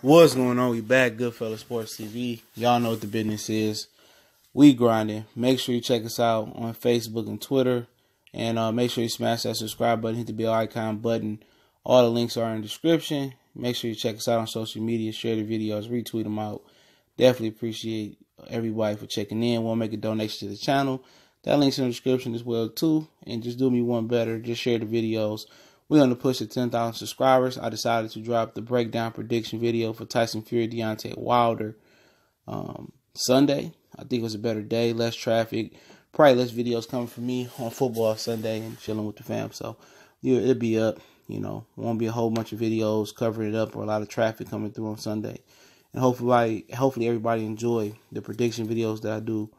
What's going on? We back, Goodfella Sports TV. Y'all know what the business is. We grinding. Make sure you check us out on Facebook and Twitter. And make sure you smash that subscribe button, hit the bell icon button. All the links are in the description. Make sure you check us out on social media, share the videos, retweet them out. Definitely appreciate everybody for checking in. Want to make a donation to the channel? That link's in the description as well too. And just do me one better, just share the videos. We're on the push to 10,000 subscribers. I decided to drop the breakdown prediction video for Tyson Fury, Deontay Wilder Sunday. I think it was a better day, less traffic, probably less videos coming from me on football Sunday and chilling with the fam. So yeah, it'll be up. Won't be a whole bunch of videos covering it up or a lot of traffic coming through on Sunday. And hopefully everybody enjoy the prediction videos that I do.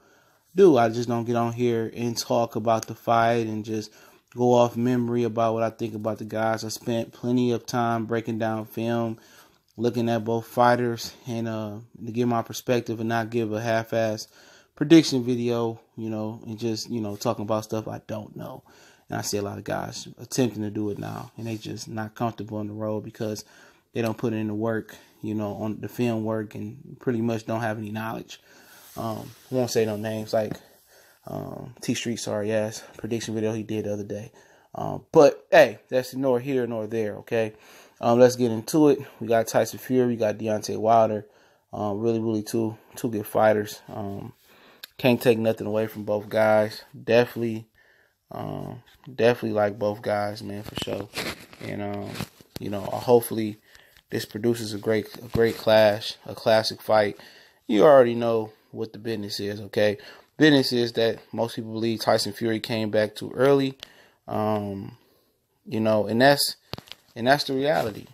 I just don't get on here and talk about the fight and just go off memory about what I think about the guys. I spent plenty of time breaking down film, looking at both fighters, and to give my perspective and not give a half-ass prediction video, and just, talking about stuff I don't know. And I see a lot of guys attempting to do it now, and they just not comfortable on the road because they don't put in the work, on the film work, and pretty much don't have any knowledge. I won't say no names like T-Street, sorry ass prediction video he did the other day. But hey, that's nor here nor there, okay? Let's get into it. We got Tyson Fury, we got Deontay Wilder. Really two good fighters. Can't take nothing away from both guys. Definitely like both guys, man, for sure. And hopefully this produces a great clash, a classic fight. You already know what the business is, okay? Business is that most people believe Tyson Fury came back too early, and that's the reality,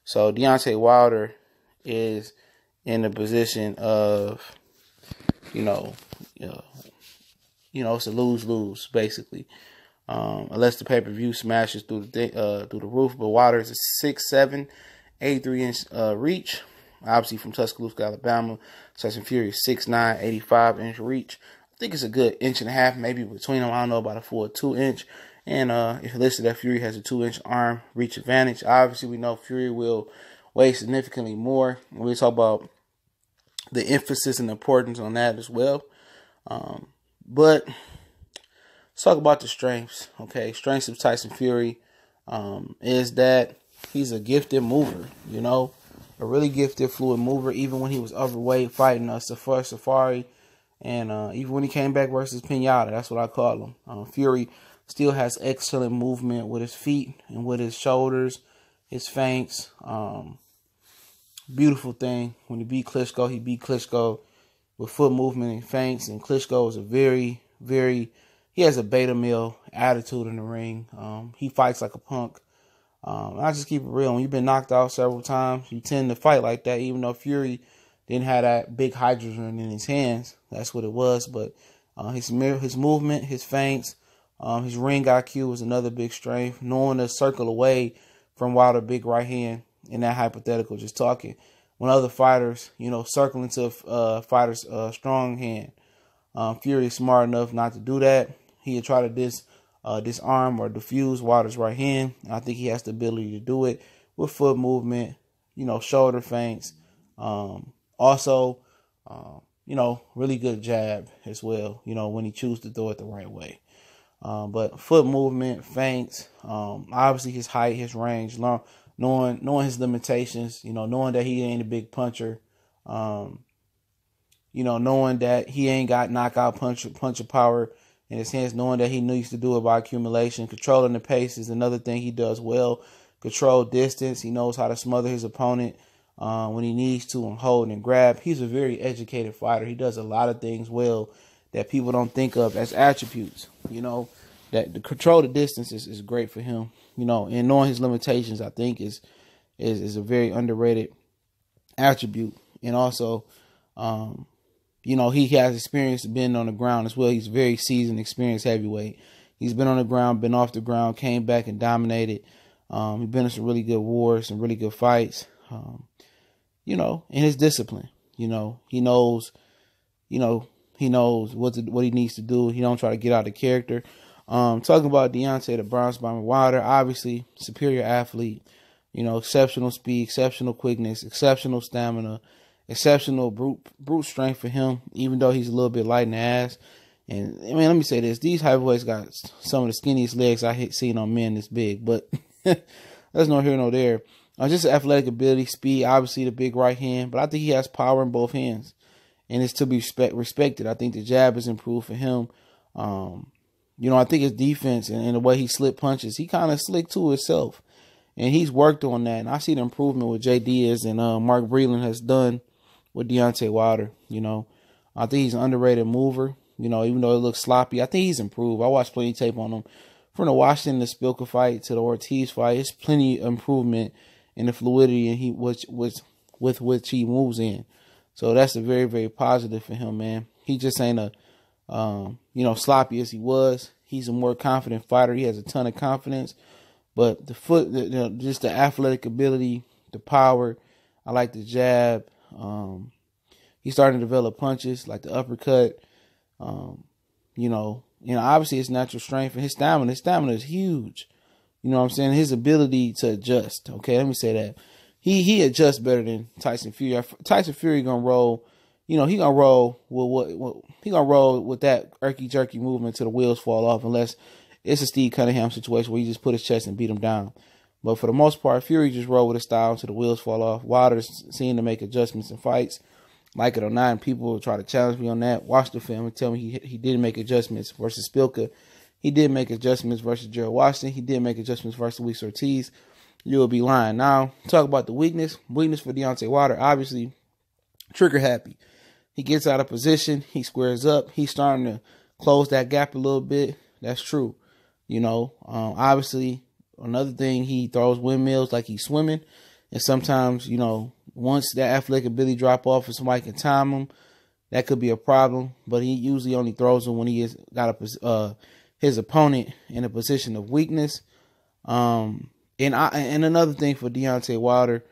So Deontay Wilder is in a position of, it's a lose-lose basically, unless the pay-per-view smashes through the roof. But Wilder is a 6'7", 83-inch reach. Obviously from Tuscaloosa, Alabama. Tyson Fury is 6'9", 85-inch reach. I think it's a good inch and a half maybe between them. I don't know about a full 2-inch. And if you listen, that Fury has a 2-inch arm reach advantage. Obviously, we know Fury will weigh significantly more. We'll talk about the emphasis and importance on that as well. But let's talk about the strengths. Okay, strengths of Tyson Fury is that he's a gifted mover, a really gifted, fluid mover, even when he was overweight fighting Safari, and even when he came back versus Pinata, that's what I call him. Fury still has excellent movement with his feet and with his shoulders, his feints. Beautiful thing. When he beat Klitschko with foot movement and feints, and Klitschko is he has a beta male attitude in the ring. He fights like a punk. I just keep it real. When you've been knocked out several times, you tend to fight like that, even though Fury didn't have that big hydrogen in his hands. That's what it was. But his movement, his feints, his ring IQ was another big strength. Knowing to circle away from Wilder's big right hand in that hypothetical, just talking. When other fighters, circle into fighters' strong hand. Fury is smart enough not to do that. He'll try to disarm or diffuse Wilder's right hand. I think he has the ability to do it with foot movement, shoulder feints. Also, really good jab as well, when he chooses to throw it the right way. But foot movement, feints, obviously his height, his range, knowing his limitations, knowing that he ain't a big puncher, knowing that he ain't got knockout puncher power in his hands, knowing that he needs to do it by accumulation. Controlling the pace is another thing he does well. Control distance. He knows how to smother his opponent when he needs to and hold and grab. He's a very educated fighter. He does a lot of things well that people don't think of as attributes. That the control the distance is great for him. And knowing his limitations, I think is a very underrated attribute. And also, he has experience being on the ground as well. He's very seasoned, experienced heavyweight. He's been on the ground, been off the ground, came back and dominated. He's been in some really good wars, some really good fights. In his discipline, he knows what he needs to do. He don't try to get out of character. Talking about Deontay, the Bronze Bomber Wilder, obviously superior athlete, You know, exceptional speed, exceptional quickness, exceptional stamina, exceptional brute strength for him, even though he's a little bit light in the ass. And I mean, let me say this: these heavyweights got some of the skinniest legs I seen on men this big, but there's no here nor there. Just athletic ability, speed, obviously the big right hand, but I think he has power in both hands, and it's to be respected. I think the jab has improved for him. You know, I think his defense and the way he slip punches, he kind of slick to himself, and he's worked on that. And I see the improvement with Jay Diaz and Mark Breland has done with Deontay Wilder. You know, I think he's an underrated mover. You know, even though it looks sloppy, I think he's improved. I watched plenty of tape on him. From the Washington, the Spilka fight to the Ortiz fight, it's plenty of improvement in the fluidity and with which he moves in. So that's a very, very positive for him, man. He just ain't a, you know, sloppy as he was. He's a more confident fighter. He has a ton of confidence. But just the athletic ability, the power, I like the jab. He's starting to develop punches like the uppercut. You know, obviously his natural strength and his stamina is huge. You know what I'm saying? His ability to adjust. Okay, let me say that. He adjusts better than Tyson Fury. Tyson Fury gonna roll, you know, he gonna roll with that erky jerky movement till the wheels fall off, unless it's a Steve Cunningham situation where he just put his chest and beat him down. But for the most part, Fury just roll with a style until the wheels fall off. Wilder's seen to make adjustments in fights. Like it or not, and people will try to challenge me on that. Watch the film and tell me he didn't make adjustments versus Spilka. He did make adjustments versus Gerald Washington. He did make adjustments versus Luis Ortiz. You will be lying. Now, talk about the weakness. Weakness for Deontay Wilder, obviously, trigger happy. He gets out of position. He squares up. He's starting to close that gap a little bit. That's true. You know, obviously, another thing, he throws windmills like he's swimming. And sometimes, you know, once that athletic ability drop off and somebody can time him, that could be a problem. But he usually only throws them when he has got his opponent in a position of weakness. And another thing for Deontay Wilder,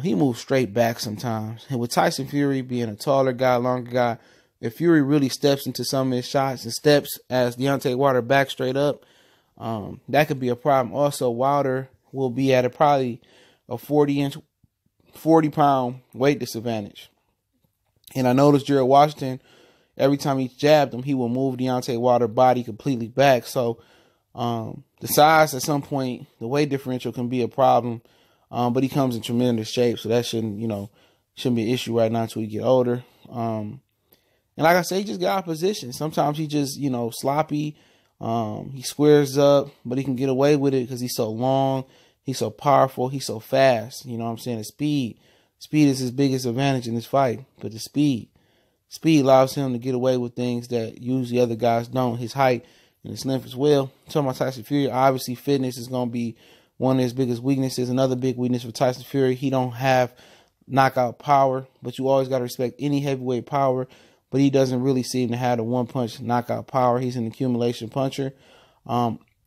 he moves straight back sometimes. And with Tyson Fury being a taller guy, longer guy, if Fury really steps into some of his shots and steps as Deontay Wilder back straight up, that could be a problem. Also, Wilder will be at probably a 40-pound weight disadvantage. And I noticed Gerald Washington, every time he jabbed him, he will move Deontay Wilder's body completely back. So the size at some point, the weight differential can be a problem. But he comes in tremendous shape, so that shouldn't be an issue right now until he get older. And like I say, he just got out of position. Sometimes he just, sloppy. He squares up, but he can get away with it because he's so long. He's so powerful. He's so fast. You know what I'm saying? The speed. Speed is his biggest advantage in this fight. But the speed. Speed allows him to get away with things that usually other guys don't. His height and his length as well. Talking about Tyson Fury, obviously fitness is going to be one of his biggest weaknesses. Another big weakness for Tyson Fury, he don't have knockout power. But you always got to respect any heavyweight power. But he doesn't really seem to have the one-punch knockout power. He's an accumulation puncher.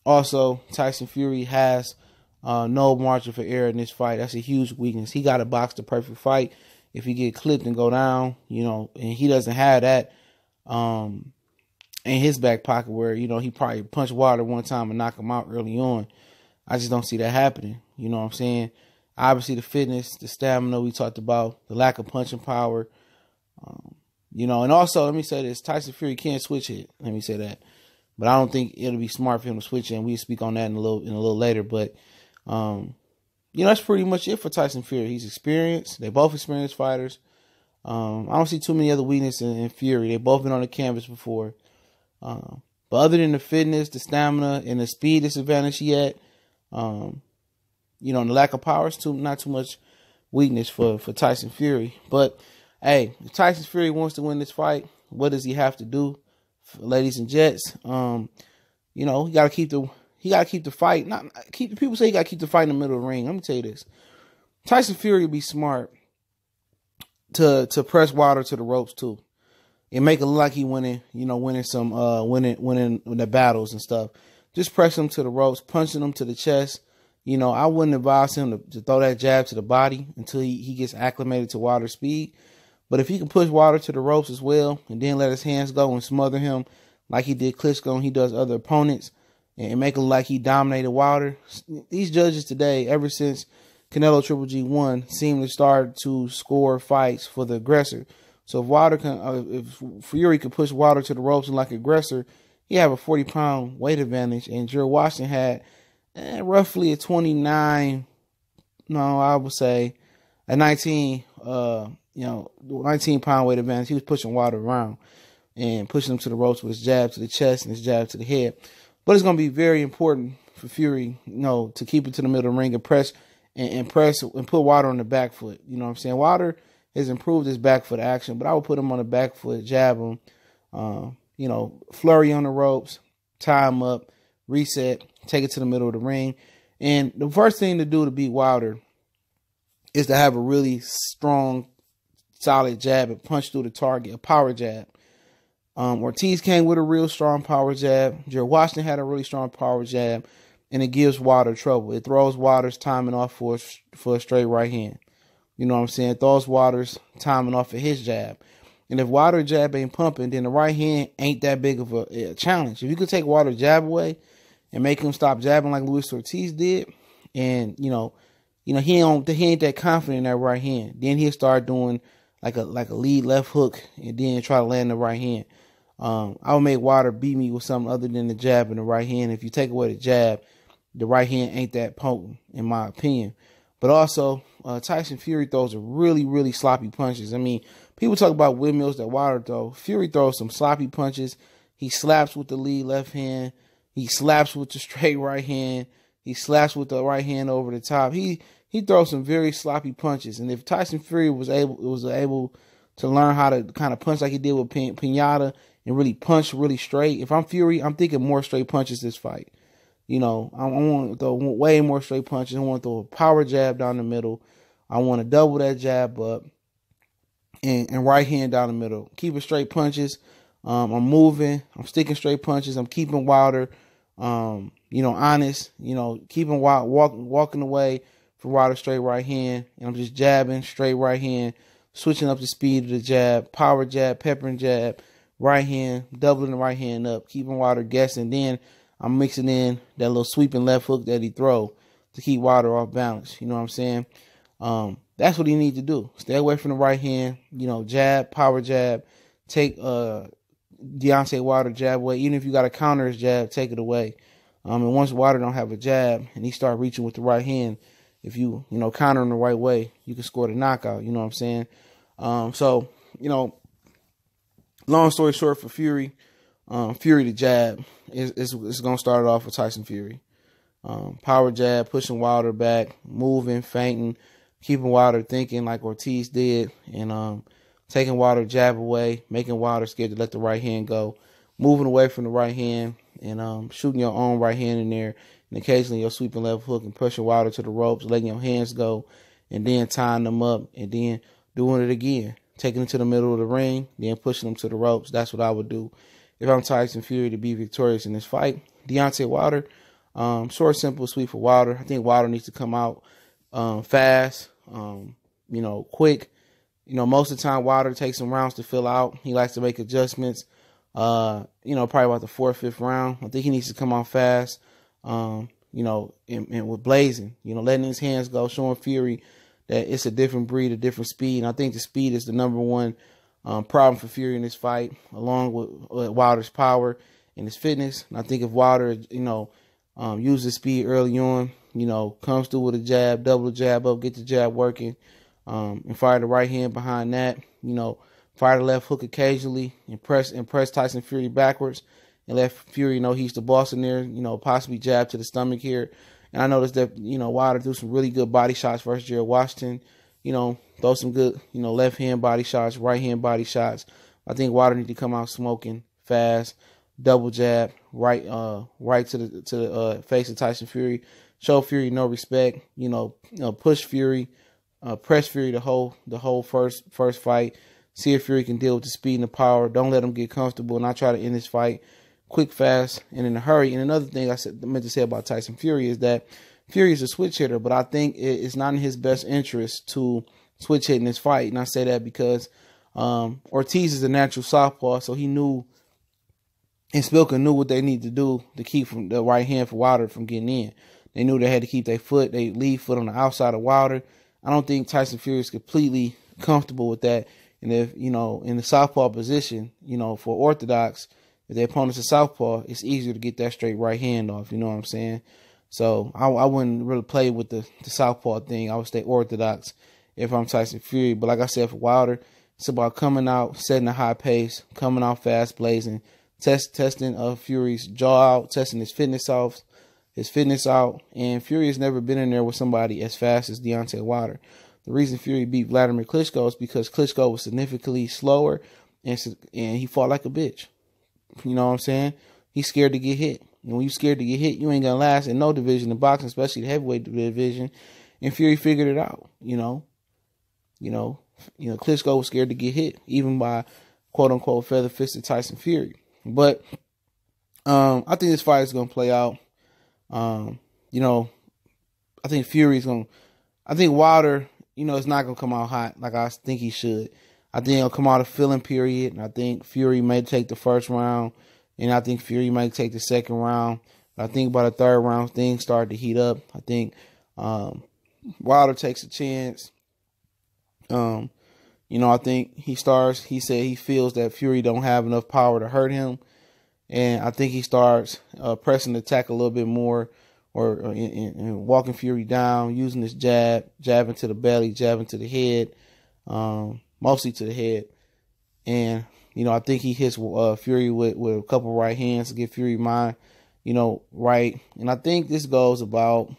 Also, Tyson Fury has no margin for error in this fight. That's a huge weakness. He got to box the perfect fight. If he get clipped and go down, and he doesn't have that in his back pocket where, he probably punched Wilder one time and knock him out early on. I just don't see that happening. You know what I'm saying? Obviously, the fitness, the stamina we talked about, the lack of punching power. And also, let me say this, Tyson Fury can't switch it. Let me say that. But I don't think it'll be smart for him to switch it, and we'll speak on that in a little later. But, that's pretty much it for Tyson Fury. He's experienced. They both experienced fighters. I don't see too many other weaknesses in Fury. They've both been on the canvas before. But other than the fitness, the stamina, and the speed disadvantage he had, and the lack of power, not too much weakness for Tyson Fury. But, hey, if Tyson Fury wants to win this fight, what does he have to do? Ladies and gents, he got to keep the fight. People say he got to keep the fight in the middle of the ring. Let me tell you this: Tyson Fury would be smart to press Wilder to the ropes too, and make it look like he winning the battles and stuff. Just press him to the ropes, punching him to the chest. I wouldn't advise him to throw that jab to the body until he gets acclimated to Wilder's speed. But if he can push Wilder to the ropes as well, and then let his hands go and smother him like he did Klitschko and he does other opponents, and make it look like he dominated Wilder. These judges today, ever since Canelo Triple G1 seem to start to score fights for the aggressor. So if Fury could push Wilder to the ropes and like aggressor, he have a 40-pound weight advantage, and Gerald Washington had roughly a 29. No, I would say a 19. 19-pound weight advantage. He was pushing Wilder around and pushing him to the ropes with his jab to the chest and his jab to the head. But it's going to be very important for Fury, to keep it to the middle of the ring and press and put Wilder on the back foot. You know what I'm saying? Wilder has improved his back foot action, but I would put him on the back foot, jab him, flurry on the ropes, tie him up, reset, take it to the middle of the ring. And the first thing to do to beat Wilder is to have a really strong, solid jab and punch through the target, a power jab. Ortiz came with a real strong power jab. Gerald Washington had a really strong power jab, and it gives Wilder trouble. It throws Wilder's timing off for a straight right hand. You know what I'm saying? It throws Wilder's timing off of his jab. And if Wilder's jab ain't pumping, then the right hand ain't that big of a challenge. If you could take Wilder's jab away and make him stop jabbing like Luis Ortiz did, and he ain't that confident in that right hand, then he'll start doing like a lead left hook and then try to land the right hand. I would make Wilder beat me with something other than the jab and the right hand. If you take away the jab, the right hand ain't that potent, in my opinion. But also, Tyson Fury throws a really, really sloppy punches. I mean, people talk about windmills that Wilder throw. Fury throws some sloppy punches. He slaps with the lead left hand. He slaps with the straight right hand. He slaps with the right hand over the top. He throws some very sloppy punches. And if Tyson Fury was able to learn how to kind of punch like he did with Pinata and really punch really straight, if I'm Fury, I'm thinking more straight punches this fight. I want to throw way more straight punches. I want to throw a power jab down the middle. I want to double that jab up and right hand down the middle. Keeping straight punches. I'm moving. I'm sticking straight punches. I'm keeping Wilder, honest. Keeping walking away from Wilder's straight right hand. And I'm just jabbing straight right hand, switching up the speed of the jab, power jab, peppering jab, right hand, doubling the right hand up, keeping Wilder guessing. Then I'm mixing in that little sweeping left hook that he throw to keep Wilder off balance. You know what I'm saying? That's what he needs to do. Stay away from the right hand. Jab, power jab. Take Deontay Wilder jab away. Even if you got to counter his jab, take it away. And once Wilder don't have a jab and he start reaching with the right hand, if you counter him the right way, you can score the knockout. You know what I'm saying? Long story short for Fury, Fury the jab is going to start it off with Tyson Fury. Power jab, pushing Wilder back, moving, feinting, keeping Wilder thinking like Ortiz did, and taking Wilder jab away, making Wilder scared to let the right hand go, moving away from the right hand, and shooting your own right hand in there, and occasionally your sweeping left hook and pushing Wilder to the ropes, letting your hands go, and then tying them up, and then doing it again, taking it to the middle of the ring, then pushing them to the ropes. That's what I would do if I'm Tyson Fury to be victorious in this fight. Deontay Wilder, short, simple, sweet for Wilder. I think Wilder needs to come out fast, quick. Most of the time Wilder takes some rounds to fill out. He likes to make adjustments. Probably about the 4th, 5th round. I think he needs to come out fast. And with blazing, letting his hands go, showing Fury that it's a different breed, a different speed. And I think the speed is the number one problem for Fury in this fight, along with Wilder's power and his fitness. And I think if Wilder, uses speed early on, comes through with a jab, double the jab up, get the jab working, and fire the right hand behind that, fire the left hook occasionally and press Tyson Fury backwards and let Fury know he's the boss in there, possibly jab to the stomach here. And I noticed that, Wilder do some really good body shots versus Gerald Washington, throw some good, left hand body shots, right hand body shots. I think Wilder need to come out smoking fast, double jab, right to the face of Tyson Fury, show Fury no respect, push Fury, press Fury the whole first fight, see if Fury can deal with the speed and the power. Don't let him get comfortable, and I try to end this fight quick, fast, and in a hurry. And another thing I meant to say about Tyson Fury is that Fury is a switch hitter, but I think it's not in his best interest to switch hit in this fight. And I say that because Ortiz is a natural southpaw, so he knew, and Spilka knew what they need to do to keep from the right hand for Wilder from getting in. They knew they had to keep their lead foot on the outside of Wilder. I don't think Tyson Fury is completely comfortable with that. And if, in the southpaw position, for orthodox, if the opponent's a southpaw, it's easier to get that straight right hand off. You know what I'm saying? So I wouldn't really play with the southpaw thing. I would stay orthodox if I'm Tyson Fury. But like I said, for Wilder, it's about coming out, setting a high pace, coming out fast, blazing, testing Fury's jaw out, testing his fitness out. And Fury has never been in there with somebody as fast as Deontay Wilder. The reason Fury beat Vladimir Klitschko is because Klitschko was significantly slower and he fought like a bitch. You know what I'm saying? He's scared to get hit. And when you're scared to get hit, you ain't gonna last in no division in boxing, especially the heavyweight division. And Fury figured it out. Klitschko was scared to get hit, even by quote unquote feather-fisted Tyson Fury. But I think this fight is gonna play out. I think I think Wilder, is not gonna come out hot like I think he should. I think he'll come out a feeling period, and I think Fury may take the first round, and I think Fury might take the second round. But I think by the third round, things start to heat up. I think Wilder takes a chance. I think he said he feels that Fury don't have enough power to hurt him. And I think he starts pressing the attack a little bit more, or walking Fury down, using his jabbing to the belly, jabbing to the head, mostly to the head. And, I think he hits Fury with a couple right hands to get Fury mind, right. And I think this goes about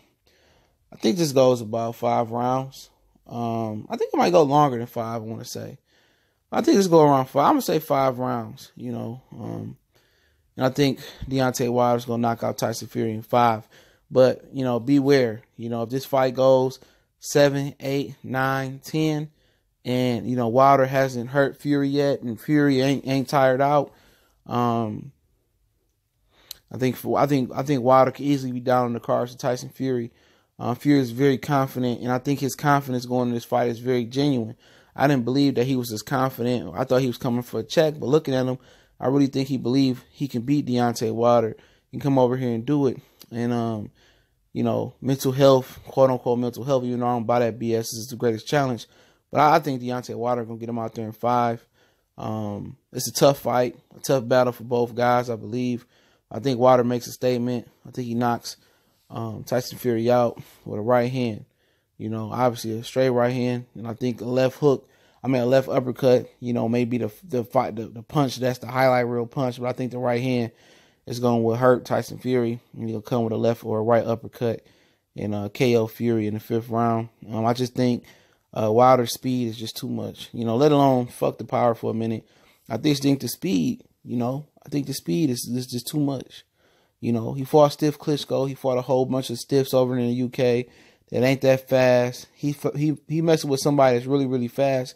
5 rounds. I think it might go longer than 5, I want to say. I think this go around 5. I'm going to say 5 rounds, And I think Deontay Wilder's going to knock out Tyson Fury in 5. But, beware. If this fight goes 7, 8, 9, 10, and, Wilder hasn't hurt Fury yet, and Fury ain't tired out, I think Wilder could easily be down on the cards to Tyson Fury. Fury is very confident, and I think his confidence going into this fight is very genuine. I didn't believe that he was as confident. I thought he was coming for a check, but looking at him, I really think he believed he can beat Deontay Wilder and come over here and do it. And, mental health, quote unquote mental health, even though I don't buy that BS, this is the greatest challenge. But I think Deontay Wilder going to get him out there in 5. It's a tough fight, a tough battle for both guys, I believe. I think Wilder makes a statement. I think he knocks Tyson Fury out with a right hand. Obviously a straight right hand, and I think a left uppercut, maybe the punch that's the highlight reel punch, but I think the right hand is going to hurt Tyson Fury, and he'll come with a left or a right uppercut and KO Fury in the 5th round. I just think Wilder's speed is just too much, let alone fuck the power for a minute. I think the speed, is just too much. He fought stiff Klitschko. He fought a whole bunch of stiffs over in the UK that ain't that fast. He messing with somebody that's really, really fast.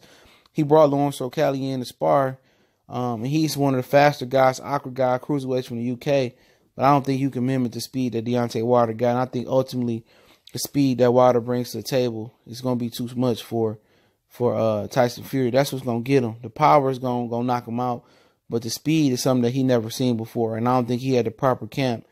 He brought Lawrence O'Callaghan in to spar. And he's one of the faster guys, awkward guy, cruiserweights from the UK. But I don't think you can mimic the speed that Deontay Wilder got. And I think ultimately the speed that Wilder brings to the table is going to be too much for Tyson Fury. That's what's going to get him. The power is going to knock him out. But the speed is something that he never seen before. And I don't think he had the proper camp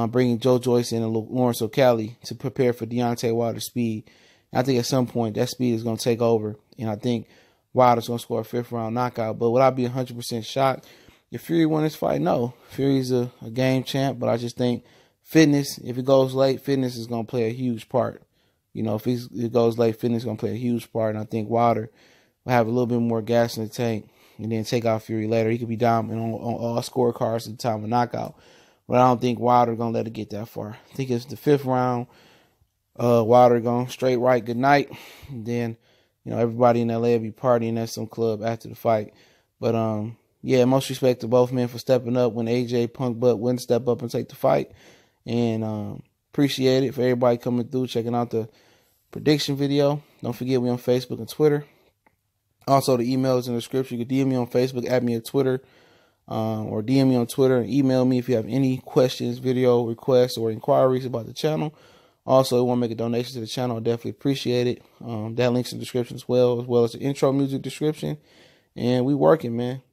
bringing Joe Joyce in and Lawrence O'Callaghan to prepare for Deontay Wilder's speed. And I think at some point that speed is going to take over. And I think Wilder's going to score a 5th round knockout. But would I be 100% shocked if Fury won this fight? No. Fury's a game champ. But I just think fitness, if it goes late, fitness is going to play a huge part. If it goes late, fitness is going to play a huge part. And I think Wilder will have a little bit more gas in the tank and then take out Fury later. He could be down on all scorecards at the time of knockout. But I don't think Wilder going to let it get that far. I think it's the 5th round. Wilder going straight right, good night. And then, everybody in LA will be partying at some club after the fight. But, most respect to both men for stepping up when AJ Punk Butt wouldn't step up and take the fight. And appreciate it for everybody coming through, checking out the prediction video. Don't forget we on Facebook and Twitter. Also, the email is in the description. You can DM me on Facebook, add me on Twitter, or DM me on Twitter, and email me if you have any questions, video requests, or inquiries about the channel. Also, if you want to make a donation to the channel, I definitely appreciate it. That link's in the description as well as the intro music description. And we working, man.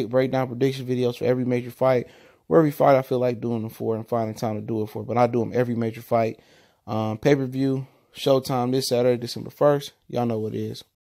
Break down prediction videos for every major fight. every fight I feel like doing them for and finding time to do it for. But I do them every major fight. Pay-per-view, Showtime this Saturday, December 1st. Y'all know what it is.